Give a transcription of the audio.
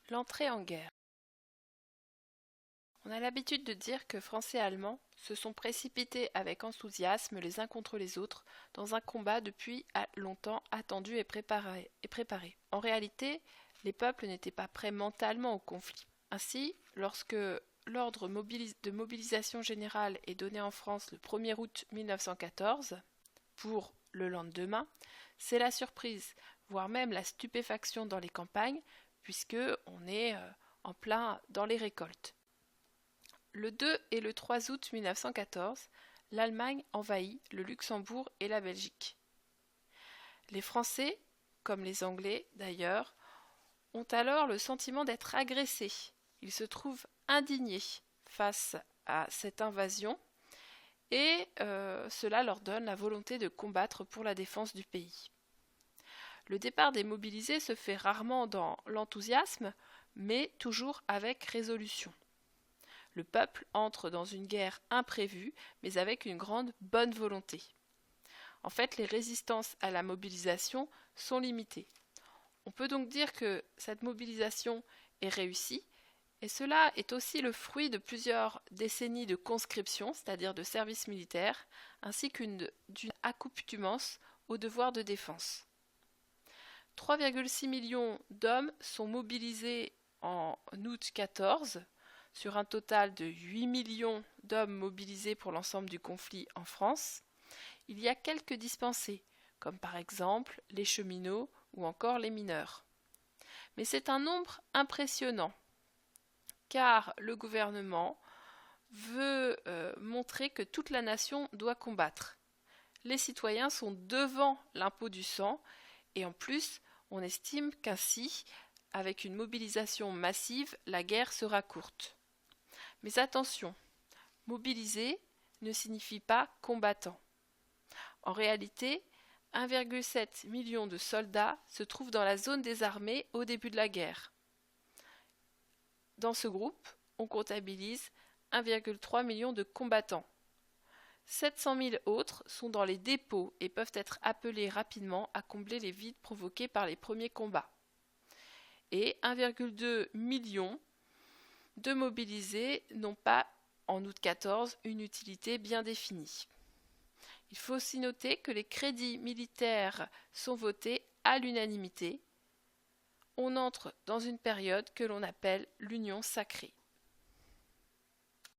L'entrée en guerre. On a l'habitude de dire que Français et Allemands se sont précipités avec enthousiasme les uns contre les autres dans un combat depuis longtemps attendu et préparé. En réalité, les peuples n'étaient pas prêts mentalement au conflit. Ainsi, lorsque l'ordre de mobilisation générale est donné en France le 1er août 1914, pour le lendemain, c'est la surprise, voire même la stupéfaction dans les campagnes, puisque on est en plein dans les récoltes. Le 2 et le 3 août 1914, l'Allemagne envahit le Luxembourg et la Belgique. Les Français, comme les Anglais d'ailleurs, ont alors le sentiment d'être agressés. Ils se trouvent indignés face à cette invasion et cela leur donne la volonté de combattre pour la défense du pays. Le départ des mobilisés se fait rarement dans l'enthousiasme, mais toujours avec résolution. Le peuple entre dans une guerre imprévue, mais avec une grande bonne volonté. En fait, les résistances à la mobilisation sont limitées. On peut donc dire que cette mobilisation est réussie, et cela est aussi le fruit de plusieurs décennies de conscription, c'est-à-dire de service militaire, ainsi d'une accoutumance au devoir de défense. 3,6 millions d'hommes sont mobilisés en août 14, sur un total de 8 millions d'hommes mobilisés pour l'ensemble du conflit en France. Il y a quelques dispensés, comme par exemple les cheminots ou encore les mineurs. Mais c'est un nombre impressionnant, car le gouvernement veut montrer que toute la nation doit combattre. Les citoyens sont devant l'impôt du sang, et en plus, on estime qu'ainsi, avec une mobilisation massive, la guerre sera courte. Mais attention, mobiliser ne signifie pas combattant. En réalité, 1,7 million de soldats se trouvent dans la zone des armées au début de la guerre. Dans ce groupe, on comptabilise 1,3 million de combattants. 700 000 autres sont dans les dépôts et peuvent être appelés rapidement à combler les vides provoqués par les premiers combats. Et 1,2 million de mobilisés n'ont pas, en août 14, une utilité bien définie. Il faut aussi noter que les crédits militaires sont votés à l'unanimité. On entre dans une période que l'on appelle l'Union sacrée.